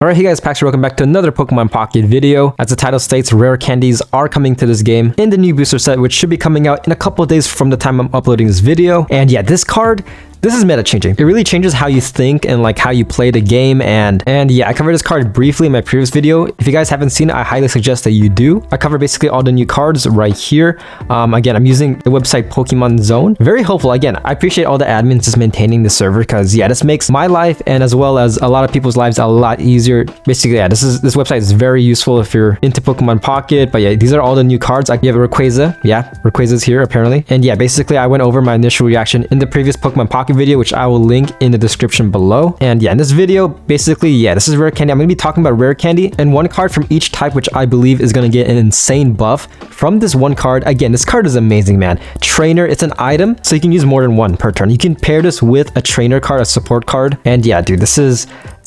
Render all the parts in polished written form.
Alright, hey guys, Pax, welcome back to another Pokemon Pocket video. As the title states, rare candies are coming to this game in the new booster set, which should be coming out in a couple of days from the time I'm uploading this video. And yeah, this card, this is meta changing. It really changes how you think and like how you play the game. And yeah, I covered this card briefly in my previous video. If you guys haven't seen it, I highly suggest that you do. I cover basically all the new cards right here. Again, I'm using the website Pokemon Zone. Very helpful. Again, I appreciate all the admins just maintaining the server because yeah, this makes my life and as well as a lot of people's lives a lot easier. Basically, yeah, this website is very useful if you're into Pokemon Pocket. But yeah, these are all the new cards. You have a Rayquaza. Yeah, Rayquaza's here apparently. And yeah, basically I went over my initial reaction in the previous Pokemon Pocket video, which I will link in the description below. And yeah, in this video, basically, yeah, this is rare candy. I'm going to be talking about rare candy and one card from each type, which I believe is going to get an insane buff from this one card. Again, this card is amazing, man. Trainer, it's an item, so you can use more than one per turn. You can pair this with a trainer card, a support card. And yeah, dude, it's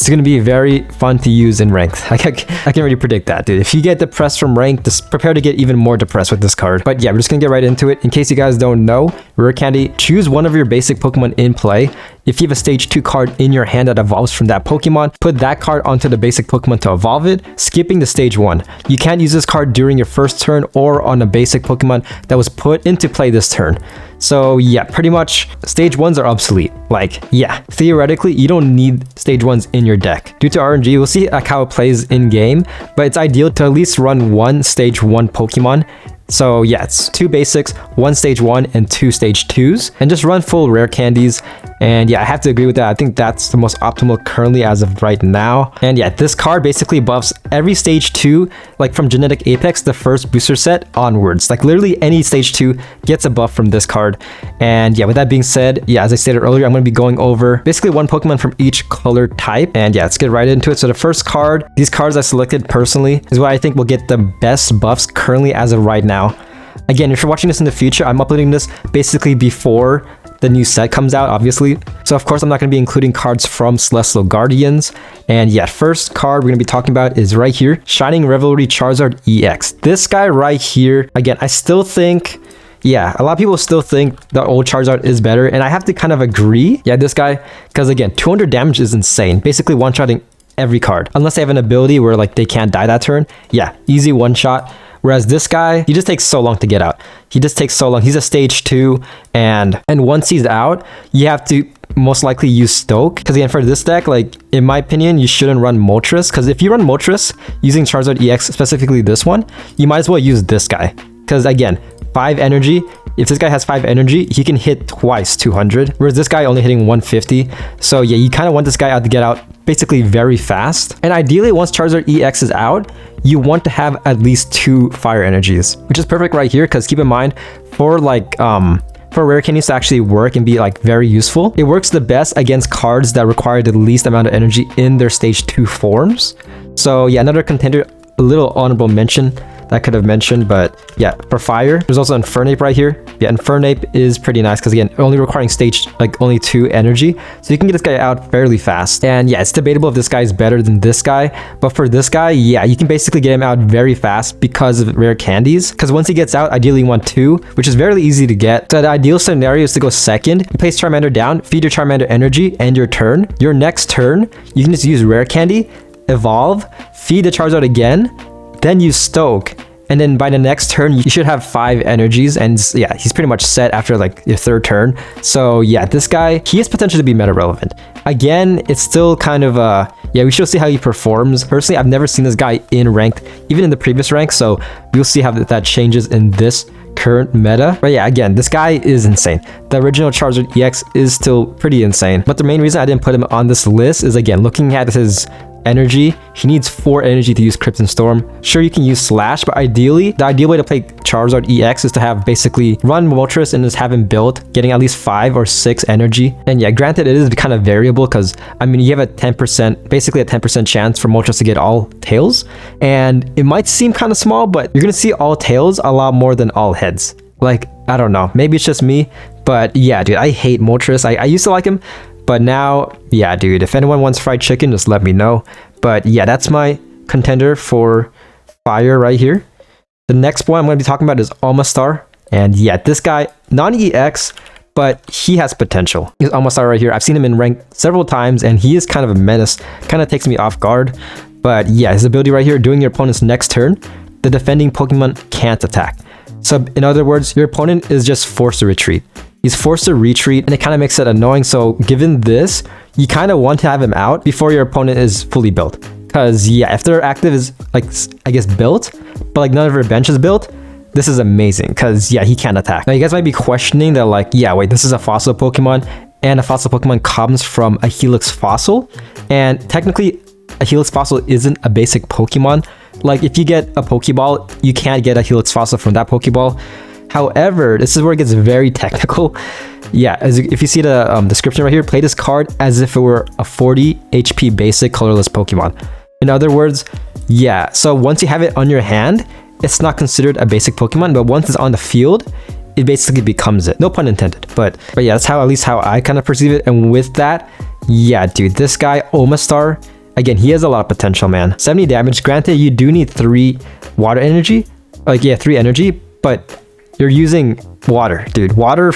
going to be very fun to use in ranked. I can already predict that, dude. If you get depressed from ranked, just prepare to get even more depressed with this card. But yeah, we're just going to get right into it. In case you guys don't know, rare candy, choose one of your basic Pokemon in play. If you have a stage 2 card in your hand that evolves from that Pokemon, put that card onto the basic Pokemon to evolve it, skipping the stage 1. You can't use this card during your first turn or on a basic Pokemon that was put into play this turn. So yeah, pretty much stage 1s are obsolete. Like, yeah, theoretically, you don't need stage 1s in your deck. Due to RNG, we'll see like how it plays in game, but it's ideal to at least run one stage 1 Pokemon. So yeah, it's 2 basics, 1 stage 1 and 2 stage 2s, and just run full rare candies. And yeah, I have to agree with that. I think that's the most optimal currently as of right now. And yeah, this card basically buffs every stage 2, like from Genetic Apex, the first booster set onwards. Like literally any stage 2 gets a buff from this card. And yeah, with that being said, yeah, as I stated earlier, I'm going to be going over basically one Pokemon from each color type. And yeah, let's get right into it. So the first card, these cards I selected personally is what I think will get the best buffs currently as of right now. Again, if you're watching this in the future, I'm uploading this basically before the new set comes out, obviously. So of course, I'm not going to be including cards from Celestial Guardians. And yeah, first card we're going to be talking about is right here, Shining Revelry Charizard EX. This guy right here, again, I still think, yeah, a lot of people still think the old Charizard is better. And I have to kind of agree. Yeah, this guy, because again, 200 damage is insane. Basically one-shotting every card. Unless they have an ability where like they can't die that turn. Yeah, easy one-shot. Whereas this guy, he just takes so long to get out. He just takes so long. He's a stage 2, and once he's out, you have to most likely use Stoke. Because again, for this deck, like in my opinion, you shouldn't run Moltres. Because if you run Moltres using Charizard EX, specifically this one, you might as well use this guy. Because again, 5 energy. If this guy has 5 energy, he can hit twice 200. Whereas this guy only hitting 150. So yeah, you kind of want this guy out to get out basically very fast. And ideally, once Charizard EX is out, you want to have at least 2 fire energies, which is perfect right here. Because keep in mind, for like for rare candies to actually work and be like very useful, it works the best against cards that require the least amount of energy in their stage 2 forms. So yeah, another contender, a little honorable mention that I could have mentioned, but yeah, for fire, there's also Infernape right here. Yeah, Infernape is pretty nice because again, only requiring stage like only 2 energy, so you can get this guy out fairly fast. And yeah, it's debatable if this guy is better than this guy, but for this guy, yeah, you can basically get him out very fast because of rare candies. Because once he gets out, ideally you want 2, which is very easy to get. So the ideal scenario is to go second, you place Charmander down, feed your Charmander energy, end your turn. Your next turn, you can just use rare candy, evolve, feed the Charizard again, then use Stoke, and then by the next turn you should have 5 energies, and yeah, he's pretty much set after like your 3rd turn. So yeah, this guy, he has potential to be meta relevant. Again, it's still kind of yeah, we should see how he performs. Personally, I've never seen this guy in ranked, even in the previous rank, so we'll see how that changes in this current meta. But yeah, again, this guy is insane. The original Charizard EX is still pretty insane, but the main reason I didn't put him on this list is again, looking at his energy, he needs 4 energy to use Crypt and Storm. Sure, you can use Slash, but ideally, the ideal way to play Charizard EX is to have basically run Moltres and just have him build, getting at least 5 or 6 energy. And yeah, granted, it is kind of variable because, I mean, you have a 10%, basically a 10% chance for Moltres to get all tails. And it might seem kind of small, but you're going to see all tails a lot more than all heads. Like, I don't know, maybe it's just me, but yeah, dude, I hate Moltres. I used to like him, but now, yeah, dude, if anyone wants fried chicken, just let me know. But yeah, that's my contender for fire right here. The next one I'm going to be talking about is Omastar. And yeah, this guy, non-EX, but he has potential. He's almost right here. I've seen him in rank several times, and he is kind of a menace. Kind of takes me off guard. But yeah, his ability right here, during your opponent's next turn, the defending Pokemon can't attack. So in other words, your opponent is just forced to retreat. He's forced to retreat, and it kind of makes it annoying. So given this, you kind of want to have him out before your opponent is fully built. Because yeah, if their active is like, I guess built, but like none of their bench is built, this is amazing because yeah, he can't attack. Now you guys might be questioning that like, yeah, wait, this is a fossil Pokemon, and a fossil Pokemon comes from a Helix fossil, and technically a Helix fossil isn't a basic Pokemon. Like if you get a Pokeball, you can't get a Helix fossil from that Pokeball. However, this is where it gets very technical. Yeah, if you see the description right here, play this card as if it were a 40 HP basic colorless Pokemon. In other words, yeah, so once you have it on your hand, it's not considered a basic Pokemon, but once it's on the field, it basically becomes it. No pun intended. But yeah, that's how, at least how I kind of perceive it. And with that, yeah, dude, this guy, Omastar, again, he has a lot of potential, man. 70 damage. Granted, you do need 3 water energy. Like, yeah, 3 energy, but you're using water, dude. Water,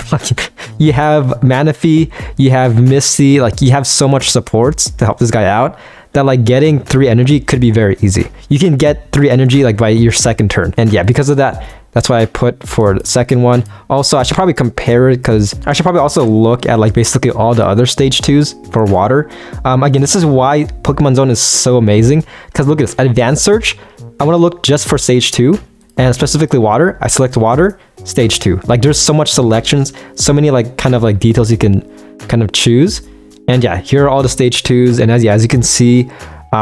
you have Manaphy, you have Misty, like you have so much supports to help this guy out that like getting 3 energy could be very easy. You can get 3 energy like by your second turn. And yeah, because of that, that's why I put for the second one. Also, I should probably compare it because I should probably also look at like basically all the other stage 2s for water. Again, this is why Pokemon Zone is so amazing, because look at this, advanced search. I want to look just for stage 2 and specifically water. I select water, stage 2. Like there's so much selections, so many like kind of like details you can kind of choose. And yeah, here are all the stage 2s. And as you can see,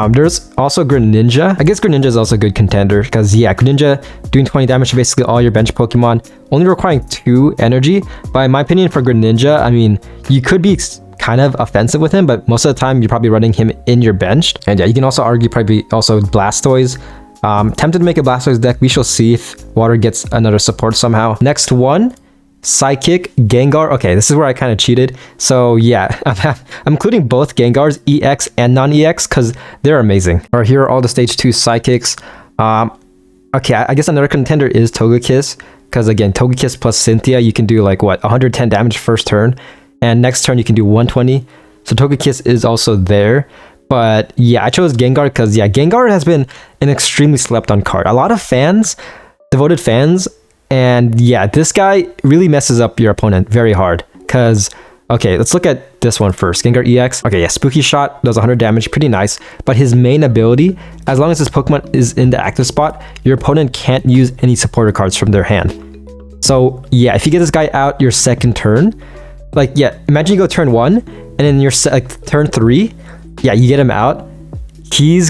there's also Greninja. I guess Greninja is also a good contender because yeah, Greninja doing 20 damage to basically all your bench Pokemon, only requiring 2 energy. But in my opinion, for Greninja, I mean, you could be kind of offensive with him, but most of the time you're probably running him in your bench. And yeah, you can also argue probably also Blastoise. Tempted to make a Blastoise deck. We shall see if water gets another support somehow. Next one, Psychic, Gengar. Okay, this is where I kind of cheated. So yeah, I'm including both Gengars, EX and non-EX, because they're amazing. All right, here are all the stage 2 Psychics. Okay, I guess another contender is Togekiss, because again, Togekiss plus Cynthia, you can do like what, 110 damage first turn, and next turn you can do 120. So Togekiss is also there. But yeah, I chose Gengar because yeah, Gengar has been an extremely slept on card. A lot of fans, devoted fans, and yeah, this guy really messes up your opponent very hard. Because, okay, let's look at this one first. Gengar EX. Okay, yeah, Spooky Shot does 100 damage, pretty nice. But his main ability, as long as this Pokemon is in the active spot, your opponent can't use any supporter cards from their hand. So yeah, if you get this guy out your second turn, like yeah, imagine you go turn 1, and then your turn 3, yeah, you get him out, he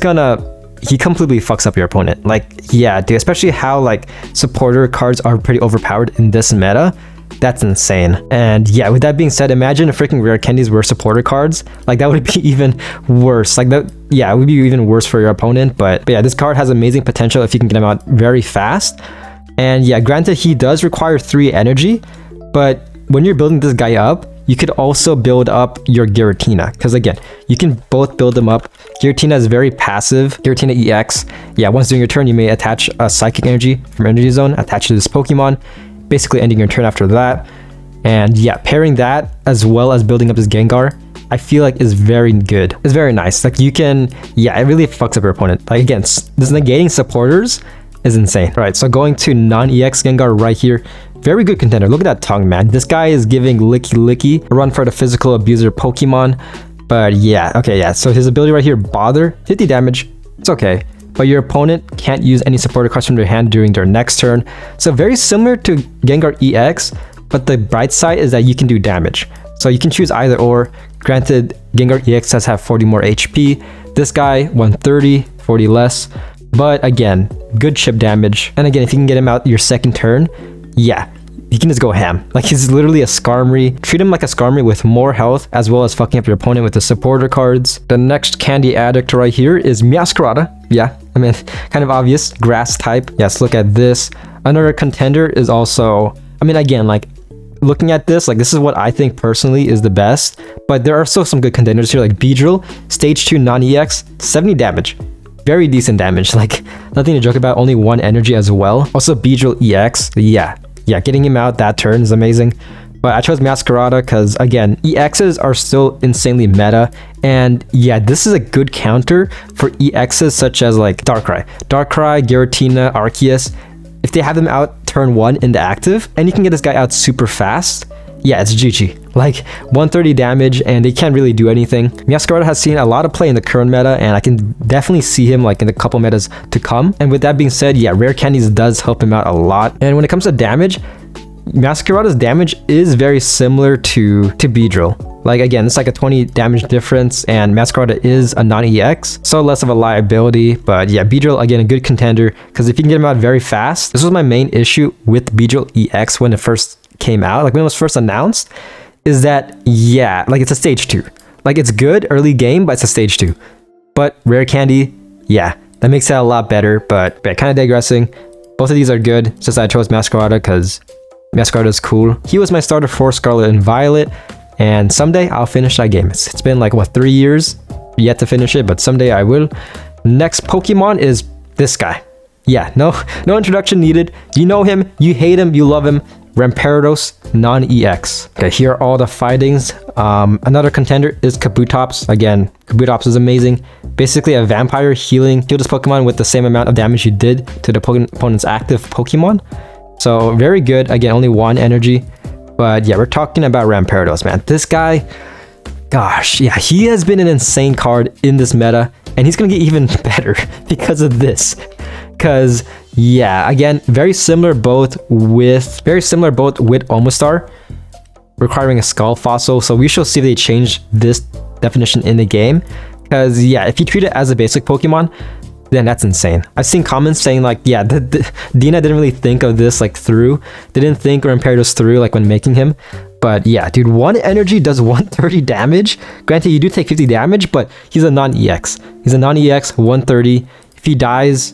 completely fucks up your opponent. Like, yeah, dude, especially how like supporter cards are pretty overpowered in this meta. That's insane. And yeah, with that being said, imagine if freaking rare candies were supporter cards. Like that would be even worse. Like that, yeah, it would be even worse for your opponent. But yeah, this card has amazing potential if you can get him out very fast. And yeah, granted, he does require 3 energy, but when you're building this guy up, you could also build up your Giratina, because again, you can both build them up. Giratina is very passive. Giratina EX, yeah, once during your turn, you may attach a Psychic Energy from Energy Zone, attach it to this Pokemon, basically ending your turn after that. And yeah, pairing that as well as building up this Gengar, I feel like is very good. It's very nice. Like you can, yeah, it really fucks up your opponent. Like again, this negating supporters is insane. All right, so going to non-EX Gengar right here. Very good contender. Look at that tongue, man. This guy is giving Licky a run for the physical abuser Pokemon. But yeah, okay, yeah. So his ability right here, Bother, 50 damage. It's okay. But your opponent can't use any supporter cards from their hand during their next turn. So very similar to Gengar EX, but the bright side is that you can do damage. So you can choose either or. Granted, Gengar EX does have 40 more HP. This guy, 130, 40 less. But again, good chip damage. And again, if you can get him out your second turn, yeah, you can just go ham. Like he's literally a Skarmory. Treat him like a Skarmory with more health, as well as fucking up your opponent with the supporter cards. The next candy addict right here is Meowscarada. Yeah, I mean, kind of obvious. Grass type. Yes, look at this. Another contender is also, I mean, again, like looking at this, like this is what I think personally is the best. But there are still some good contenders here, like Beedrill, stage 2 non-EX, 70 damage. Very decent damage, like nothing to joke about, only 1 energy as well. Also Beedrill EX, yeah, getting him out that turn is amazing. But I chose Meowscarada because, again, EXs are still insanely meta. And yeah, this is a good counter for EXs such as like Darkrai, Giratina, Arceus. If they have them out turn 1 into active, and you can get this guy out super fast, yeah, it's GG. Like 130 damage, and they can't really do anything. Meowscarada has seen a lot of play in the current meta, and I can definitely see him like in the couple metas to come. And with that being said, yeah, Rare Candies does help him out a lot. And when it comes to damage, Meowscarada's damage is very similar to Beedrill. Like again, it's like a 20 damage difference, and Meowscarada is a non-EX, so less of a liability. But yeah, Beedrill, again, a good contender, because if you can get him out very fast. This was my main issue with Beedrill EX when it first came out, like when it was first announced, is that, yeah, like it's a stage 2. Like it's good early game, but it's a stage 2. But Rare Candy, yeah, that makes it a lot better. But yeah, kind of digressing. Both of these are good, since I chose Meowscarada because Meowscarada is cool. He was my starter for Scarlet and Violet, and someday I'll finish that game. It's been like, what, 3 years yet to finish it, but someday I will. Next Pokemon is this guy. Yeah, no introduction needed. You know him, you hate him, you love him. Rampardos, non-EX. Okay, here are all the fightings. Another contender is Kabutops. Again, Kabutops is amazing. Basically a vampire heal this Pokemon with the same amount of damage you did to the opponent's active Pokemon. So very good. Again, only 1 energy. But yeah, we're talking about Rampardos, man. This guy, gosh, yeah, he has been an insane card in this meta, and he's gonna get even better because of this. Because yeah, again, very similar both with Omastar, requiring a skull fossil. So we shall see if they change this definition in the game. Because yeah, if you treat it as a basic Pokemon, then that's insane. I've seen comments saying like, yeah, Dina didn't really think of this like through. They didn't think Rampardos through like when making him. But yeah, dude, 1 energy does 130 damage. Granted, you do take 50 damage, but he's a non-EX. He's a non-EX, 130. If he dies,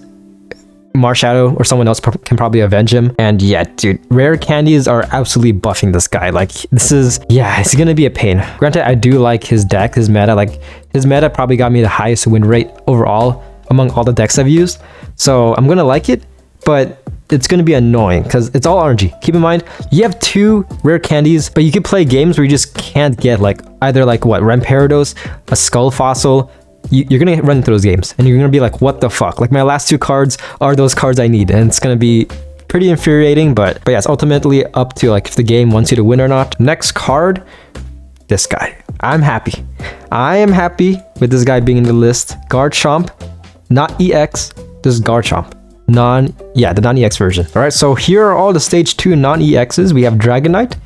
Marshadow or someone else can probably avenge him. And yeah, dude, Rare Candies are absolutely buffing this guy. Like this is, yeah, it's gonna be a pain. Granted, I do like his deck, his meta. Like his meta probably got me the highest win rate overall among all the decks I've used. So I'm gonna like it, but it's gonna be annoying because it's all RNG. Keep in mind, you have 2 Rare Candies, but you can play games where you just can't get like either like what, Rampardos, a Skull Fossil. You're gonna run into those games and you're gonna be like, what the fuck? Like my last 2 cards are those cards I need, and it's gonna be pretty infuriating. But yeah, it's ultimately up to like if the game wants you to win or not. Next card, this guy. I'm happy. I am happy with this guy being in the list. Garchomp, not EX, this is Garchomp. The non-EX version. All right, so here are all the stage 2 non-EXs. We have Dragonite,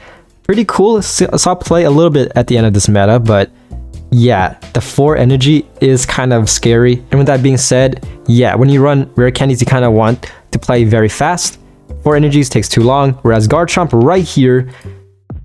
pretty cool. Saw play a little bit at the end of this meta, but yeah, the 4 energy is kind of scary. And with that being said, yeah, when you run Rare Candies, you kind of want to play very fast. 4 energies takes too long, whereas Garchomp right here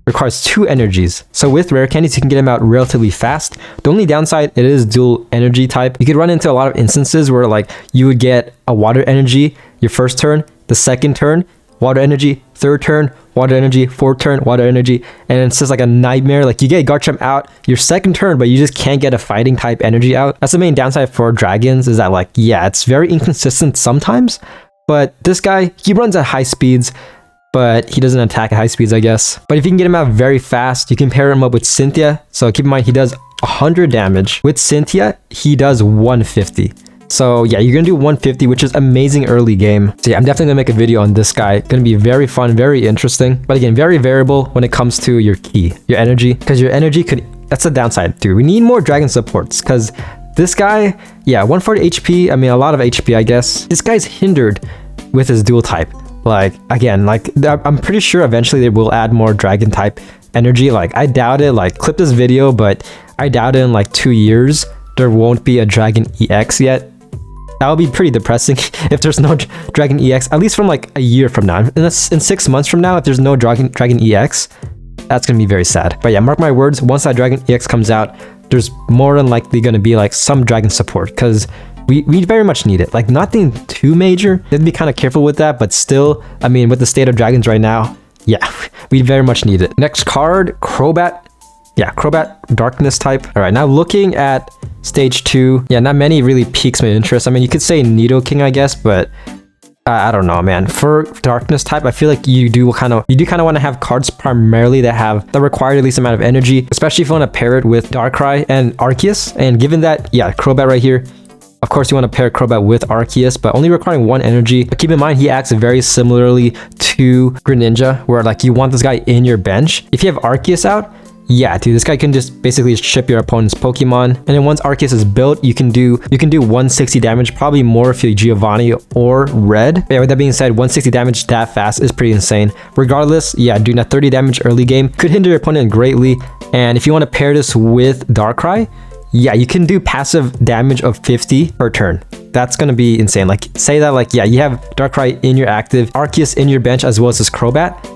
requires 2 energies. So with Rare Candies, you can get him out relatively fast. The only downside, it is dual energy type. You could run into a lot of instances where like you would get a water energy your first turn, the second turn, water energy, third turn, water energy, fourth turn, water energy, and it's just like a nightmare. Like you get Garchomp out your second turn, but you just can't get a fighting type energy out. That's the main downside for dragons, is that like, yeah, it's very inconsistent sometimes. But this guy, he runs at high speeds, but he doesn't attack at high speeds, I guess. But if you can get him out very fast, you can pair him up with Cynthia. So keep in mind, he does 100 damage. With Cynthia, he does 150. So yeah, you're gonna do 150, which is amazing early game. So yeah, I'm definitely gonna make a video on this guy. Gonna be very fun, very interesting. But again, very variable when it comes to your ki, your energy. Because your energy could, that's the downside, dude. We need more dragon supports, because this guy, yeah, 140 HP, I mean, a lot of HP, I guess. This guy's hindered with his dual type. Like, again, like, I'm pretty sure eventually they will add more dragon type energy. Like, I doubt it. Like, clip this video, but I doubt it in like 2 years there won't be a Dragon EX yet. That would be pretty depressing if there's no Dragon EX, at least from like a year from now. In 6 months from now, if there's no Dragon EX, that's gonna be very sad. But yeah, mark my words, once that Dragon EX comes out, there's more than likely gonna be like some dragon support, because we very much need it. Like, nothing too major. You have to be kind of careful with that, but still, I mean, with the state of dragons right now, yeah, we very much need it. Next card, Crobat. Yeah, Crobat, darkness type. All right, now looking at stage 2, yeah, not many really piques my interest. I mean, you could say Nidoking, I guess, but I don't know, man. For darkness type, I feel like you do kind of want to have cards primarily that require the least amount of energy, especially if you want to pair it with Darkrai and Arceus. And given that, yeah, CROBAT right here, of course you want to pair CROBAT with Arceus, but only requiring 1 energy. But keep in mind, he acts very similarly to Greninja, where like you want this guy in your bench. If you have Arceus out, yeah, dude, this guy can just basically chip your opponent's Pokemon. And then once Arceus is built, you can do 160 damage, probably more if you Giovanni or Red. But yeah, with that being said, 160 damage that fast is pretty insane. Regardless, yeah, doing that 30 damage early game could hinder your opponent greatly. And if you want to pair this with Darkrai, yeah, you can do passive damage of 50 per turn. That's gonna be insane. Like, say that, like, yeah, you have Darkrai in your active, Arceus in your bench, as well as this CROBAT.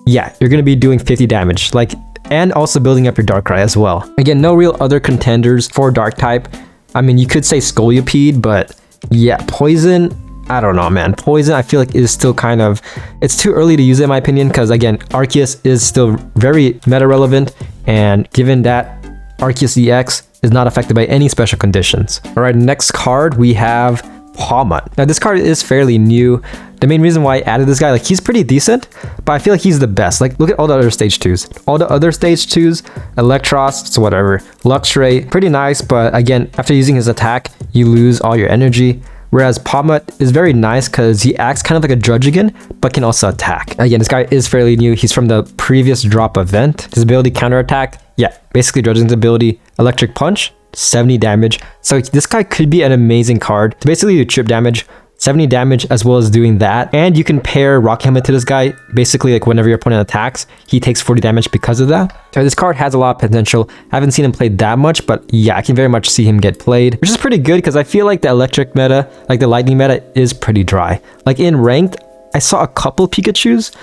Yeah, you're gonna be doing 50 damage. Like, and also building up your Darkrai as well. Again, no real other contenders for Dark type. I mean, you could say Scolipede, but yeah, Poison, I don't know, man. Poison, I feel like is still kind of, it's too early to use it in my opinion, because again, Arceus is still very meta relevant, and given that Arceus EX is not affected by any special conditions. All right, next card we have Palkia. Now this card is fairly new. The main reason why I added this guy, like, he's pretty decent, but I feel like he's the best. Like, look at all the other stage 2s. All the other stage 2s, Electros, so whatever. Luxray, pretty nice, but again, after using his attack, you lose all your energy. Whereas Palkia is very nice because he acts kind of like a Judgeigan, but can also attack. Again, this guy is fairly new. He's from the previous drop event. His ability, counterattack, yeah, basically Judgeigan's ability, Electric Punch, 70 damage. So this guy could be an amazing card to basically do chip damage, 70 damage as well as doing that. And you can pair Rock Helmet to this guy. Basically, like, whenever your opponent attacks, he takes 40 damage because of that. So this card has a lot of potential. I haven't seen him played that much, but yeah, I can very much see him get played, which is pretty good because I feel like the electric meta, like the lightning meta, is pretty dry. Like in ranked, I saw a couple Pikachus,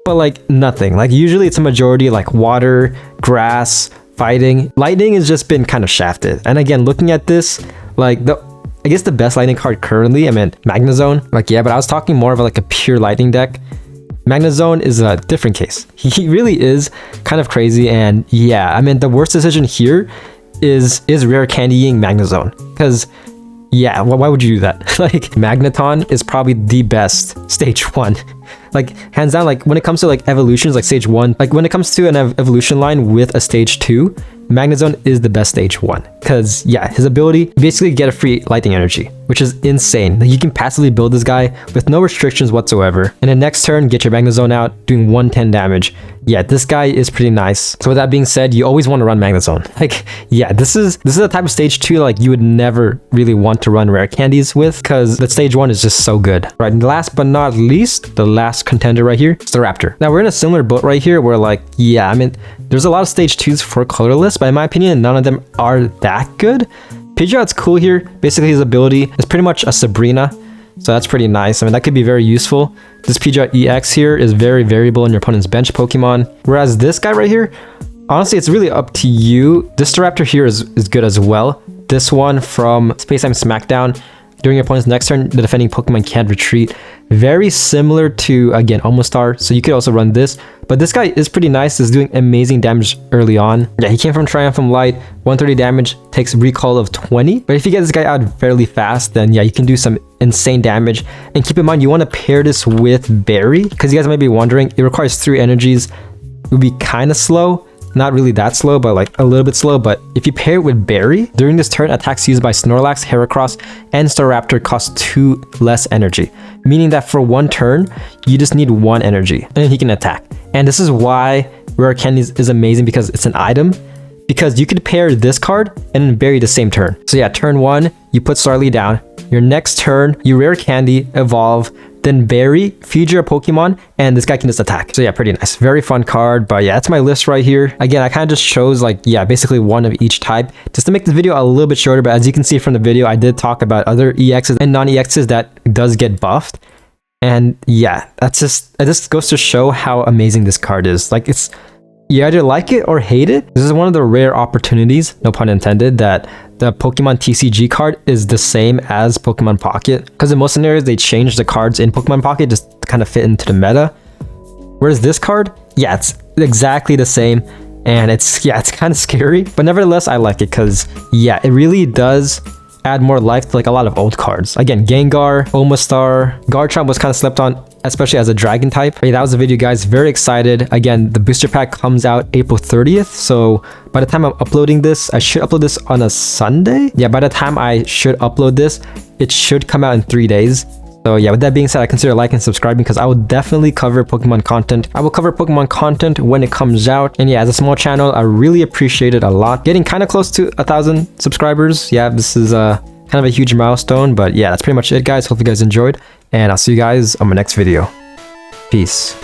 but like nothing. Like usually it's a majority like water, grass, fighting. Lightning has just been kind of shafted. And again, looking at this, like I guess the best lightning card currently, I mean, Magnezone. Like, yeah, but I was talking more of like a pure lightning deck. Magnezone is a different case. He really is kind of crazy. And yeah, I mean, the worst decision here is rare candying Magnezone. Because, yeah, why would you do that? Like, Magneton is probably the best stage 1. Like, hands down, like, when it comes to like evolutions, like stage 1, like when it comes to an evolution line with a stage 2, Magnezone is the best stage 1. Because, yeah, his ability, you basically get a free lightning energy, which is insane. Like, you can passively build this guy with no restrictions whatsoever. And then next turn, get your Magnezone out, doing 110 damage. Yeah, this guy is pretty nice. So with that being said, you always want to run Magnezone. Like, yeah, this is the type of stage 2 like you would never really want to run rare candies with, because the stage 1 is just so good. Right, and last but not least, the last contender right here is the Raptor. Now we're in a similar boat right here where, like, yeah, I mean, there's a lot of stage 2s for colorless, but in my opinion, none of them are that good. Pidgeot's cool here. Basically, his ability is pretty much a Sabrina, so that's pretty nice. I mean, that could be very useful. This Pidgeot EX here is very variable in your opponent's bench Pokemon. Whereas this guy right here, honestly, it's really up to you. This Staraptor here is good as well. This one from Space Time Smackdown. During your opponent's next turn, the defending Pokemon can't retreat. Very similar to, again, Almostar, so you could also run this. But this guy is pretty nice. Is doing amazing damage early on. Yeah, he came from Triumphant Light, 130 damage, takes recall of 20. But if you get this guy out fairly fast, then yeah, you can do some insane damage. And keep in mind, you want to pair this with Berry, because you guys might be wondering, it requires 3 energies. It would be kind of slow. Not really that slow, but like a little bit slow. But if you pair it with Berry, during this turn, attacks used by Snorlax, Heracross, and Staraptor cost 2 less energy. Meaning that for 1 turn, you just need 1 energy, and then he can attack. And this is why Rare Candies is amazing, because it's an item. Because you could pair this card and then Berry the same turn. So yeah, turn 1, you put Starly down. Your next turn, you Rare Candy, evolve, then Berry, feed your Pokemon, and this guy can just attack. So yeah, pretty nice. Very fun card, but yeah, that's my list right here. Again, I kind of just chose like, yeah, basically 1 of each type just to make the video a little bit shorter, but as you can see from the video, I did talk about other EXs and non-EXs that does get buffed. And yeah, it just goes to show how amazing this card is. Like, it's, you either like it or hate it. This is one of the rare opportunities, no pun intended, that the Pokemon TCG card is the same as Pokemon Pocket. Because in most scenarios, they change the cards in Pokemon Pocket just to kind of fit into the meta. Whereas this card, yeah, it's exactly the same. And it's kind of scary. But nevertheless, I like it because, yeah, it really does add more life to like a lot of old cards. Again, Gengar, Omastar, Garchomp was kind of slept on, especially as a dragon type. But yeah, that was the video, guys. Very excited. Again, the booster pack comes out April 30th. So by the time I'm uploading this, I should upload this on a Sunday. Yeah, by the time I should upload this, it should come out in 3 days. So yeah, with that being said, I consider liking and subscribing because I will definitely cover Pokemon content. I will cover Pokemon content when it comes out. And yeah, as a small channel, I really appreciate it a lot. Getting kind of close to 1,000 subscribers. Yeah, this is kind of a huge milestone. But yeah, that's pretty much it, guys. Hope you guys enjoyed. And I'll see you guys on my next video. Peace.